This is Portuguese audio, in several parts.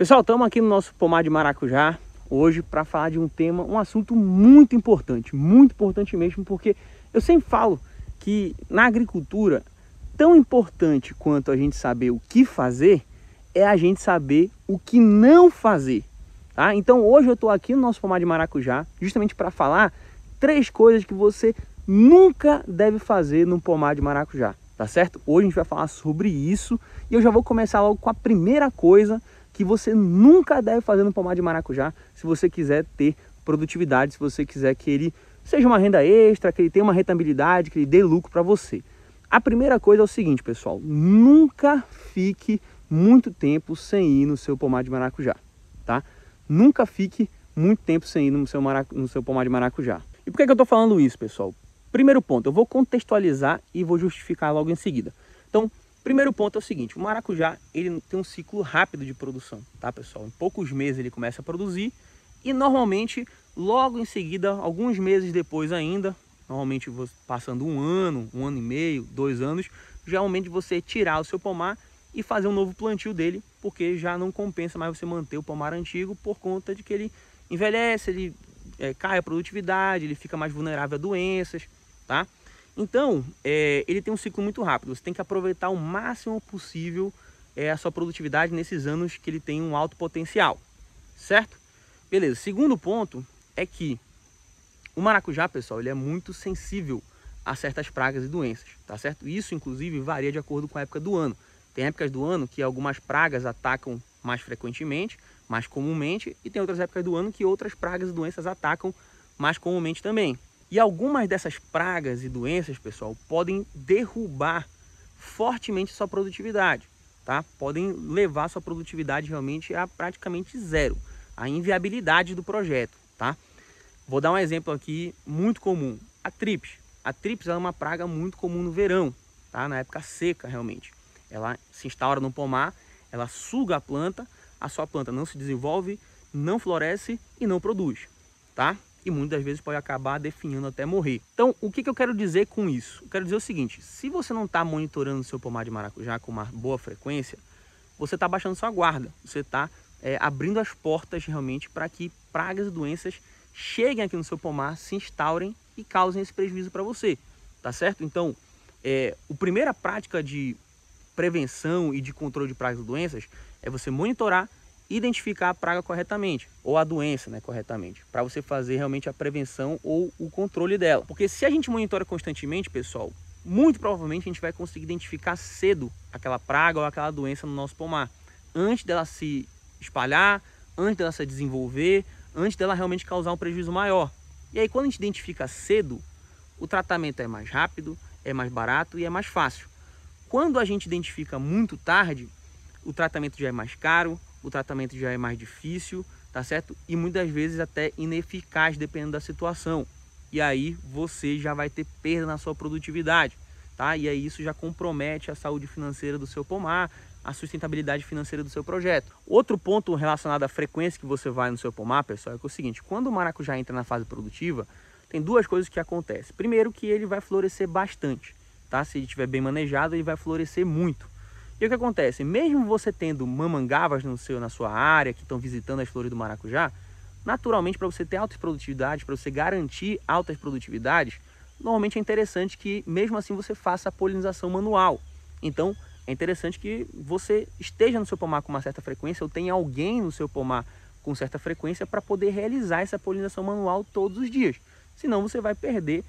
Pessoal, estamos aqui no nosso pomar de maracujá hoje para falar de um tema, um assunto muito importante mesmo, porque eu sempre falo que na agricultura, tão importante quanto a gente saber o que fazer, é a gente saber o que não fazer, tá? Então hoje eu estou aqui no nosso pomar de maracujá justamente para falar 3 coisas que você nunca deve fazer no pomar de maracujá, tá certo? Hoje a gente vai falar sobre isso e eu já vou começar logo com a primeira coisa que você nunca deve fazer no pomar de maracujá se você quiser ter produtividade, se você quiser que ele seja uma renda extra, que ele tenha uma rentabilidade, que ele dê lucro para você. A primeira coisa é o seguinte, pessoal, nunca fique muito tempo sem ir no seu pomar de maracujá, tá? Nunca fique muito tempo sem ir no seu pomar de maracujá. E por que eu estou falando isso, pessoal? Primeiro ponto, eu vou contextualizar e vou justificar logo em seguida. Então, primeiro ponto é o seguinte, o maracujá ele tem um ciclo rápido de produção, tá, pessoal? Em poucos meses ele começa a produzir e normalmente logo em seguida, alguns meses depois ainda, normalmente passando um ano e meio, 2 anos, já é o momento de você tirar o seu pomar e fazer um novo plantio dele, porque já não compensa mais você manter o pomar antigo por conta de que ele envelhece, ele cai a produtividade, ele fica mais vulnerável a doenças, tá? Então, ele tem um ciclo muito rápido, você tem que aproveitar o máximo possível a sua produtividade nesses anos que ele tem um alto potencial, certo? Beleza, segundo ponto é que o maracujá, pessoal, ele é muito sensível a certas pragas e doenças, tá certo? Isso, inclusive, varia de acordo com a época do ano. Tem épocas do ano que algumas pragas atacam mais frequentemente, mais comumente, e tem outras épocas do ano que outras pragas e doenças atacam mais comumente também. E algumas dessas pragas e doenças, pessoal, podem derrubar fortemente sua produtividade, tá? Podem levar sua produtividade realmente a praticamente zero, a inviabilidade do projeto, tá? Vou dar um exemplo aqui muito comum, a trips. A trips é uma praga muito comum no verão, tá? Na época seca realmente. Ela se instaura no pomar, ela suga a sua planta não se desenvolve, não floresce e não produz, tá? E muitas vezes pode acabar definhando até morrer. Então, o que eu quero dizer com isso? Eu quero dizer o seguinte, se você não está monitorando o seu pomar de maracujá com uma boa frequência, você está baixando sua guarda, você está abrindo as portas realmente para que pragas e doenças cheguem aqui no seu pomar, se instaurem e causem esse prejuízo para você, tá certo? Então, a primeira prática de prevenção e de controle de pragas e doenças é você monitorar, identificar a praga corretamente, ou a doença, né, corretamente, para você fazer realmente a prevenção ou o controle dela. Porque se a gente monitora constantemente, pessoal, muito provavelmente a gente vai conseguir identificar cedo aquela praga ou aquela doença no nosso pomar, antes dela se espalhar, antes dela se desenvolver, antes dela realmente causar um prejuízo maior. E aí quando a gente identifica cedo, o tratamento é mais rápido, é mais barato e é mais fácil. Quando a gente identifica muito tarde, o tratamento já é mais caro, o tratamento já é mais difícil, tá certo? E muitas vezes até ineficaz, dependendo da situação. E aí você já vai ter perda na sua produtividade, tá? E aí isso já compromete a saúde financeira do seu pomar, a sustentabilidade financeira do seu projeto. Outro ponto relacionado à frequência que você vai no seu pomar, pessoal, é que é o seguinte, quando o maracujá entra na fase produtiva, tem 2 coisas que acontecem. Primeiro, que ele vai florescer bastante, tá? Se ele estiver bem manejado, ele vai florescer muito. E o que acontece? Mesmo você tendo mamangavas na sua área, que estão visitando as flores do maracujá, naturalmente, para você ter altas produtividades, para você garantir altas produtividades, normalmente é interessante que, mesmo assim, você faça a polinização manual. Então, é interessante que você esteja no seu pomar com uma certa frequência, ou tenha alguém no seu pomar com certa frequência para poder realizar essa polinização manual todos os dias. Senão você vai perder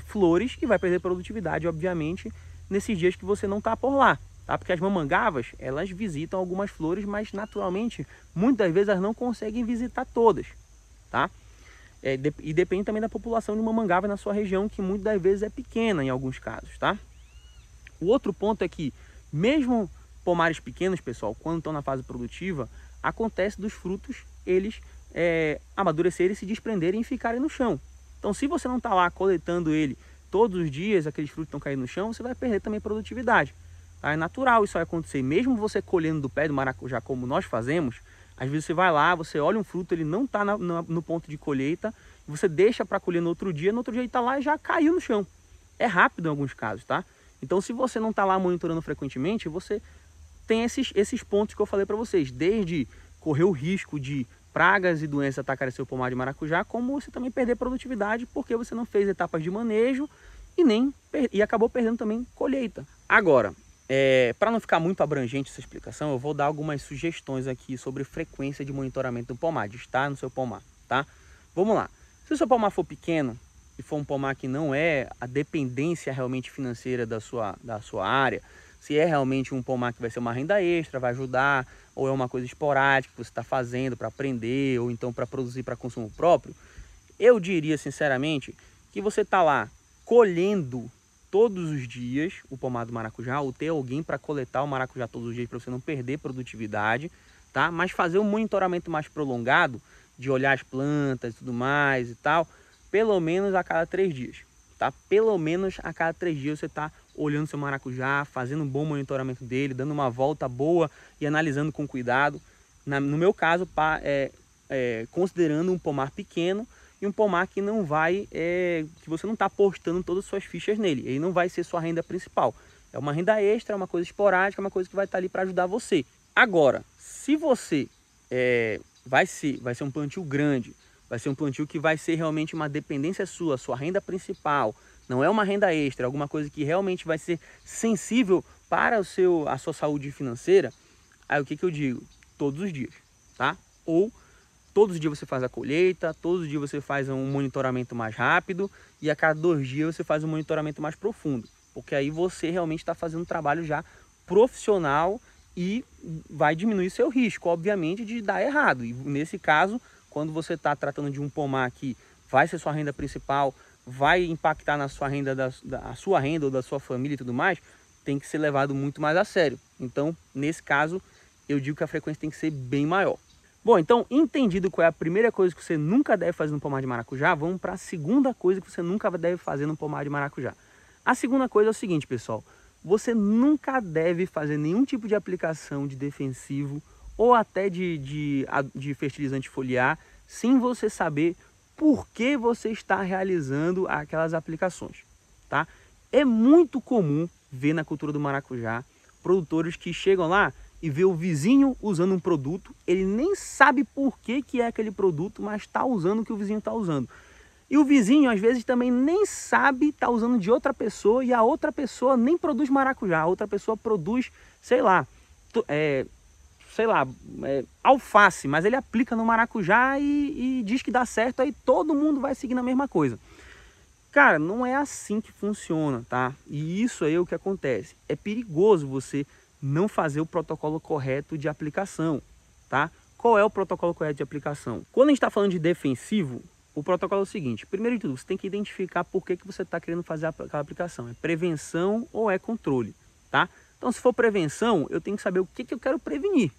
flores e vai perder produtividade, obviamente, nesses dias que você não está por lá. Tá? Porque as mamangavas, elas visitam algumas flores, mas naturalmente, muitas vezes elas não conseguem visitar todas, tá? E depende também da população de mamangava na sua região, que muitas das vezes é pequena em alguns casos, tá? O outro ponto é que, mesmo pomares pequenos, pessoal, quando estão na fase produtiva, acontece dos frutos, eles amadurecerem, se desprenderem e ficarem no chão. Então, se você não está lá coletando ele todos os dias, aqueles frutos estão caindo no chão, você vai perder também produtividade. É natural isso vai acontecer, mesmo você colhendo do pé do maracujá como nós fazemos, às vezes você vai lá, você olha um fruto, ele não está no ponto de colheita, você deixa para colher no outro dia ele está lá e já caiu no chão. É rápido em alguns casos, tá? Então se você não está lá monitorando frequentemente, você tem esses pontos que eu falei para vocês, desde correr o risco de pragas e doenças atacarem seu pomar de maracujá, como você também perder produtividade porque você não fez etapas de manejo e acabou perdendo também colheita. Agora, para não ficar muito abrangente essa explicação, eu vou dar algumas sugestões aqui sobre frequência de monitoramento do pomar, de estar no seu pomar, tá? Vamos lá. Se o seu pomar for pequeno e for um pomar que não é a dependência realmente financeira da sua área, se é realmente um pomar que vai ser uma renda extra, vai ajudar, ou é uma coisa esporádica que você está fazendo para aprender, ou então para produzir para consumo próprio, eu diria sinceramente que você está lá colhendo todos os dias o pomar do maracujá, ou ter alguém para coletar o maracujá todos os dias para você não perder produtividade, tá? Mas fazer um monitoramento mais prolongado, de olhar as plantas e tudo mais e tal, pelo menos a cada 3 dias, tá? Pelo menos a cada 3 dias você está olhando seu maracujá, fazendo um bom monitoramento dele, dando uma volta boa e analisando com cuidado. No meu caso, considerando um pomar pequeno, e um pomar que não vai, que você não está apostando todas as suas fichas nele. Ele não vai ser sua renda principal. É uma renda extra, é uma coisa esporádica, é uma coisa que vai estar ali para ajudar você. Agora, se você vai ser um plantio grande, vai ser um plantio que vai ser realmente uma dependência sua renda principal, não é uma renda extra, alguma coisa que realmente vai ser sensível para a sua saúde financeira, aí o que eu digo? Todos os dias, tá? Ou todos os dias você faz a colheita, todos os dias você faz um monitoramento mais rápido e a cada 2 dias você faz um monitoramento mais profundo. Porque aí você realmente está fazendo um trabalho já profissional e vai diminuir seu risco, obviamente, de dar errado. E nesse caso, quando você está tratando de um pomar que vai ser sua renda principal, vai impactar na sua renda, a sua renda ou da sua família e tudo mais, tem que ser levado muito mais a sério. Então, nesse caso, eu digo que a frequência tem que ser bem maior. Bom, então, entendido qual é a primeira coisa que você nunca deve fazer no pomar de maracujá, vamos para a segunda coisa que você nunca deve fazer no pomar de maracujá. A segunda coisa é o seguinte, pessoal. Você nunca deve fazer nenhum tipo de aplicação de defensivo ou até de fertilizante foliar sem você saber por que você está realizando aquelas aplicações, tá? É muito comum ver na cultura do maracujá produtores que chegam lá e vê o vizinho usando um produto, ele nem sabe por que é aquele produto, mas está usando o que o vizinho está usando. E o vizinho, às vezes, também nem sabe, está usando de outra pessoa, e a outra pessoa nem produz maracujá, a outra pessoa produz, alface, mas ele aplica no maracujá e diz que dá certo, aí todo mundo vai seguir a mesma coisa. Cara, não é assim que funciona, tá? E isso aí é o que acontece. É perigoso você não fazer o protocolo correto de aplicação, tá? Qual é o protocolo correto de aplicação? Quando a gente está falando de defensivo, o protocolo é o seguinte: primeiro de tudo, você tem que identificar por que você está querendo fazer aquela aplicação. É prevenção ou é controle, tá? Então, se for prevenção, eu tenho que saber o que eu quero prevenir,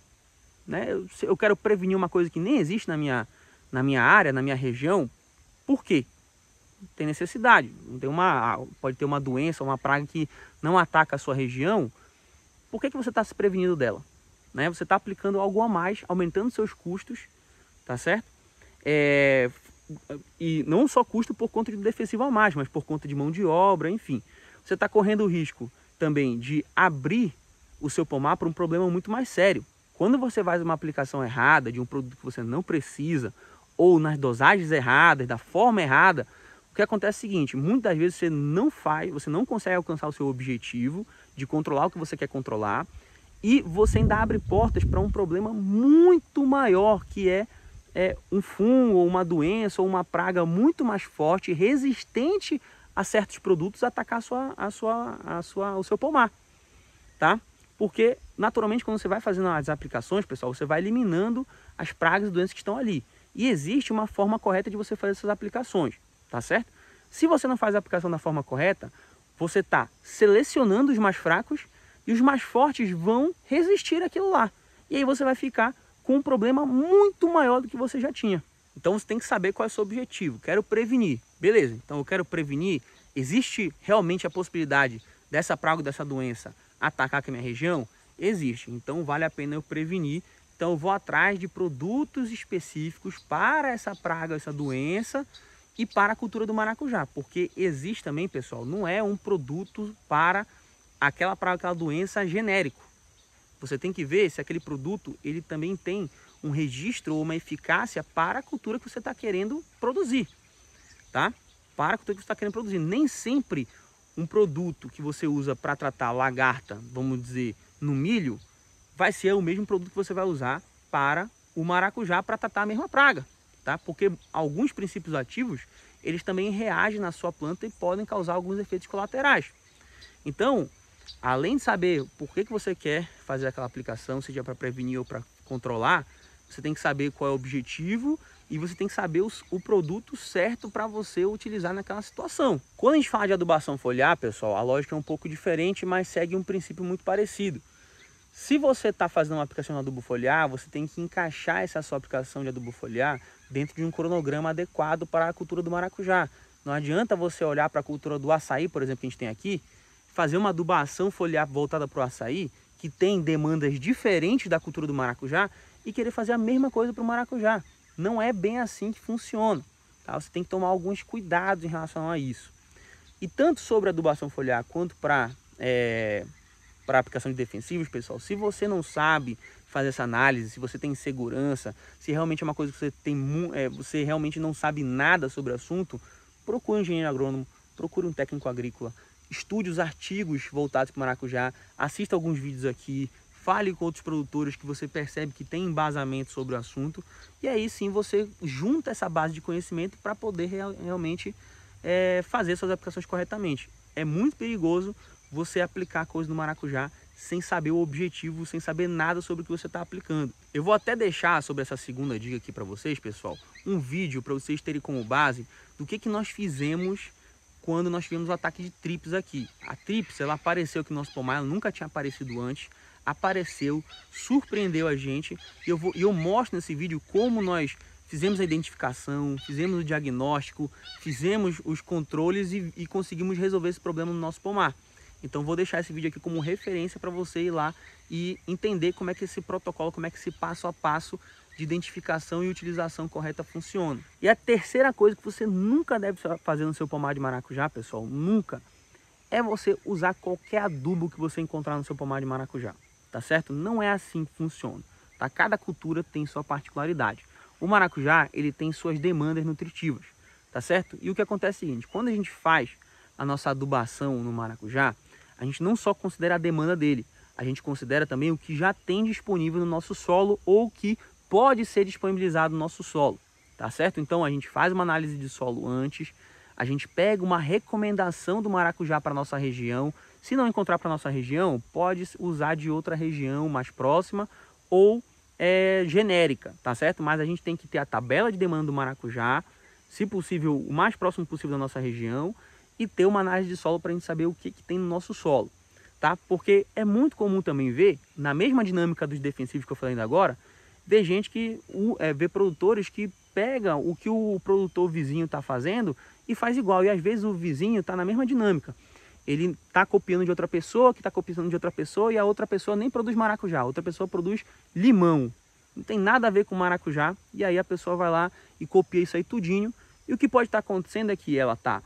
né? Eu quero prevenir uma coisa que nem existe na minha área, na minha região. Por quê? Tem necessidade. Pode ter uma doença, uma praga que não ataca a sua região. Por que você está se prevenindo dela? Né? Você está aplicando algo a mais, aumentando seus custos, tá certo? E não só custo por conta de defensivo a mais, mas por conta de mão de obra, enfim. Você está correndo o risco também de abrir o seu pomar para um problema muito mais sério. Quando você faz uma aplicação errada de um produto que você não precisa, ou nas dosagens erradas, da forma errada, o que acontece é o seguinte: muitas vezes você não consegue alcançar o seu objetivo de controlar o que você quer controlar, e você ainda abre portas para um problema muito maior, que é um fungo, ou uma doença, ou uma praga muito mais forte, resistente a certos produtos, atacar o seu pomar, tá? Porque, naturalmente, quando você vai fazendo as aplicações, pessoal, você vai eliminando as pragas e doenças que estão ali. E existe uma forma correta de você fazer essas aplicações, tá certo? Se você não faz a aplicação da forma correta, você está selecionando os mais fracos e os mais fortes vão resistir àquilo lá. E aí você vai ficar com um problema muito maior do que você já tinha. Então você tem que saber qual é o seu objetivo. Quero prevenir. Beleza, então eu quero prevenir. Existe realmente a possibilidade dessa praga, dessa doença atacar aqui a minha região? Existe. Então vale a pena eu prevenir. Então eu vou atrás de produtos específicos para essa praga, essa doença e para a cultura do maracujá. Porque existe também, pessoal, não é um produto para aquela praga, aquela doença genérico. Você tem que ver se aquele produto ele também tem um registro ou uma eficácia para a cultura que você está querendo produzir, tá? Para a cultura que você está querendo produzir. Nem sempre um produto que você usa para tratar lagarta, vamos dizer, no milho, vai ser o mesmo produto que você vai usar para o maracujá para tratar a mesma praga, tá? Porque alguns princípios ativos, eles também reagem na sua planta e podem causar alguns efeitos colaterais. Então, além de saber por que você quer fazer aquela aplicação, seja para prevenir ou para controlar, você tem que saber qual é o objetivo e você tem que saber o produto certo para você utilizar naquela situação. Quando a gente fala de adubação foliar, pessoal, a lógica é um pouco diferente, mas segue um princípio muito parecido. Se você está fazendo uma aplicação de adubo foliar, você tem que encaixar essa sua aplicação de adubo foliar dentro de um cronograma adequado para a cultura do maracujá. Não adianta você olhar para a cultura do açaí, por exemplo, que a gente tem aqui, fazer uma adubação foliar voltada para o açaí, que tem demandas diferentes da cultura do maracujá, e querer fazer a mesma coisa para o maracujá. Não é bem assim que funciona, tá? Você tem que tomar alguns cuidados em relação a isso. E tanto sobre a adubação foliar quanto para a aplicação de defensivos, pessoal, se você não sabe fazer essa análise, se você tem insegurança, se realmente é uma coisa que você você realmente não sabe nada sobre o assunto, procure um engenheiro agrônomo, procure um técnico agrícola, estude os artigos voltados para o maracujá, assista alguns vídeos aqui, fale com outros produtores que você percebe que tem embasamento sobre o assunto, e aí sim você junta essa base de conhecimento para poder realmente fazer suas aplicações corretamente. É muito perigoso você aplicar coisa no maracujá sem saber o objetivo, sem saber nada sobre o que você está aplicando. Eu vou até deixar sobre essa segunda dica aqui para vocês, pessoal, um vídeo para vocês terem como base do que nós fizemos quando nós tivemos o ataque de trips aqui. A trips, ela apareceu aqui no nosso pomar, ela nunca tinha aparecido antes, apareceu, surpreendeu a gente, e eu mostro nesse vídeo como nós fizemos a identificação, fizemos o diagnóstico, fizemos os controles e conseguimos resolver esse problema no nosso pomar. Então vou deixar esse vídeo aqui como referência para você ir lá e entender como é que esse protocolo, como é que esse passo a passo de identificação e utilização correta funciona. E a terceira coisa que você nunca deve fazer no seu pomar de maracujá, pessoal, nunca, é você usar qualquer adubo que você encontrar no seu pomar de maracujá, tá certo? Não é assim que funciona, tá? Cada cultura tem sua particularidade. O maracujá, ele tem suas demandas nutritivas, tá certo? E o que acontece é o seguinte, quando a gente faz a nossa adubação no maracujá, a gente não só considera a demanda dele, a gente considera também o que já tem disponível no nosso solo ou que pode ser disponibilizado no nosso solo, tá certo? Então a gente faz uma análise de solo antes, a gente pega uma recomendação do maracujá para nossa região. Se não encontrar para nossa região, pode usar de outra região mais próxima ou genérica, tá certo? Mas a gente tem que ter a tabela de demanda do maracujá, se possível o mais próximo possível da nossa região, e ter uma análise de solo para a gente saber o que tem no nosso solo, tá? Porque é muito comum também ver, na mesma dinâmica dos defensivos que eu falei ainda agora, ver gente que ver produtores que pegam o que o produtor vizinho está fazendo e faz igual, e às vezes o vizinho está na mesma dinâmica. Ele está copiando de outra pessoa, que está copiando de outra pessoa, e a outra pessoa nem produz maracujá, a outra pessoa produz limão. Não tem nada a ver com maracujá, e aí a pessoa vai lá e copia isso aí tudinho, e o que pode estar acontecendo é que ela está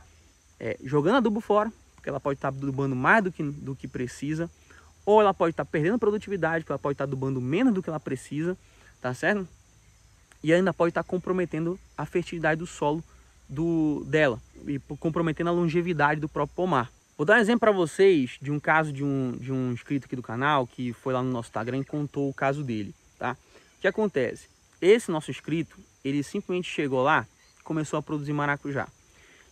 jogando adubo fora, porque ela pode estar adubando mais do que precisa, ou ela pode estar perdendo produtividade, porque ela pode estar adubando menos do que ela precisa, tá certo? E ainda pode estar comprometendo a fertilidade do solo dela, e comprometendo a longevidade do próprio pomar. Vou dar um exemplo para vocês de um caso de um inscrito aqui do canal, que foi lá no nosso Instagram e contou o caso dele, tá? O que acontece? Esse nosso inscrito, ele simplesmente chegou lá e começou a produzir maracujá.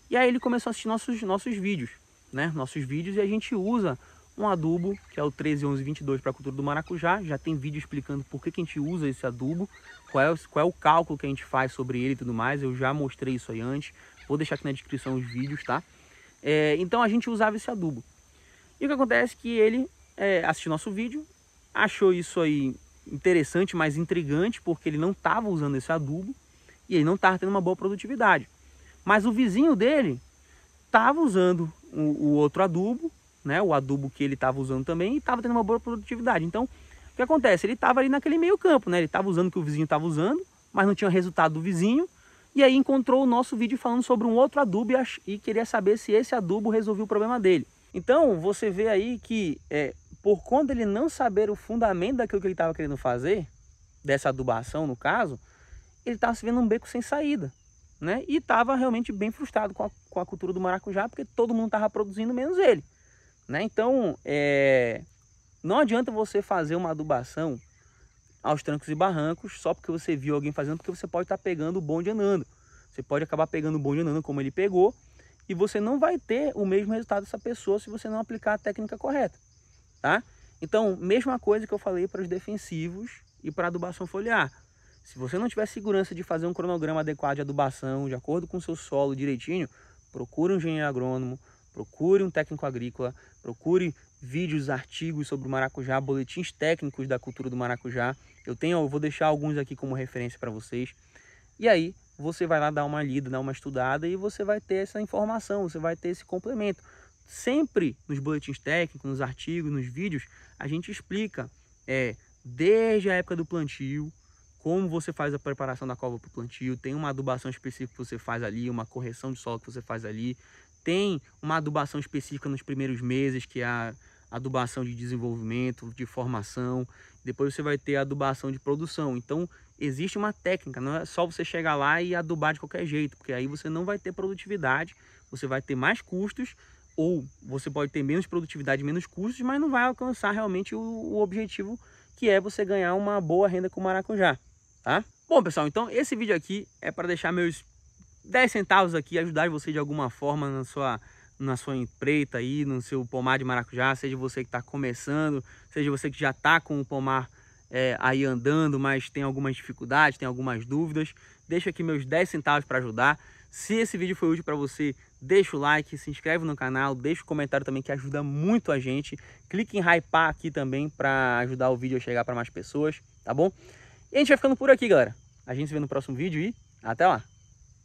E aí ele começou a assistir nossos vídeos, né? Nossos vídeos, e a gente usa um adubo, que é o 131122 para a cultura do maracujá. Já tem vídeo explicando por que a gente usa esse adubo, qual é o cálculo que a gente faz sobre ele e tudo mais. Eu já mostrei isso aí antes, vou deixar aqui na descrição os vídeos, tá? Então a gente usava esse adubo. E o que acontece é que ele assistiu nosso vídeo, achou isso aí interessante, mas intrigante, porque ele não estava usando esse adubo e ele não estava tendo uma boa produtividade. Mas o vizinho dele estava usando o outro adubo, né? O adubo que ele estava usando também, e estava tendo uma boa produtividade. Então, o que acontece? Ele estava ali naquele meio campo, né? Ele estava usando o que o vizinho estava usando, mas não tinha resultado do vizinho. E aí encontrou o nosso vídeo falando sobre um outro adubo e queria saber se esse adubo resolvia o problema dele. Então, você vê aí que por conta dele não saber o fundamento daquilo que ele estava querendo fazer, dessa adubação no caso, ele estava se vendo um beco sem saída, né? E estava realmente bem frustrado com a cultura do maracujá, porque todo mundo estava produzindo menos ele, né? Então, não adianta você fazer uma adubação aos trancos e barrancos só porque você viu alguém fazendo, porque você pode estar pegando o bonde andando. Você pode acabar pegando o bonde andando como ele pegou, e você não vai ter o mesmo resultado dessa pessoa se você não aplicar a técnica correta, tá? Então, mesma coisa que eu falei para os defensivos e para adubação foliar. Se você não tiver segurança de fazer um cronograma adequado de adubação, de acordo com o seu solo direitinho, procure um engenheiro agrônomo, procure um técnico agrícola, procure vídeos, artigos sobre o maracujá, boletins técnicos da cultura do maracujá. Eu vou deixar alguns aqui como referência para vocês. E aí, você vai lá dar uma lida, dar uma estudada e você vai ter essa informação, você vai ter esse complemento. Sempre nos boletins técnicos, nos artigos, nos vídeos, a gente explica desde a época do plantio, como você faz a preparação da cova para o plantio, tem uma adubação específica que você faz ali, uma correção de solo que você faz ali, tem uma adubação específica nos primeiros meses, que é a adubação de desenvolvimento, de formação, depois você vai ter a adubação de produção. Então existe uma técnica, não é só você chegar lá e adubar de qualquer jeito, porque aí você não vai ter produtividade, você vai ter mais custos, ou você pode ter menos produtividade, menos custos, mas não vai alcançar realmente o objetivo, que é você ganhar uma boa renda com o maracujá, tá? Bom, pessoal, então esse vídeo aqui é para deixar meus 10 centavos aqui, ajudar você de alguma forma na sua empreita aí, no seu pomar de maracujá, seja você que está começando, seja você que já está com o pomar aí andando, mas tem algumas dificuldades, tem algumas dúvidas. Deixa aqui meus 10 centavos para ajudar. Se esse vídeo foi útil para você, deixa o like, se inscreve no canal, deixa o comentário também que ajuda muito a gente. Clique em hypar aqui também para ajudar o vídeo a chegar para mais pessoas, tá bom? E a gente vai ficando por aqui, galera. A gente se vê no próximo vídeo e até lá!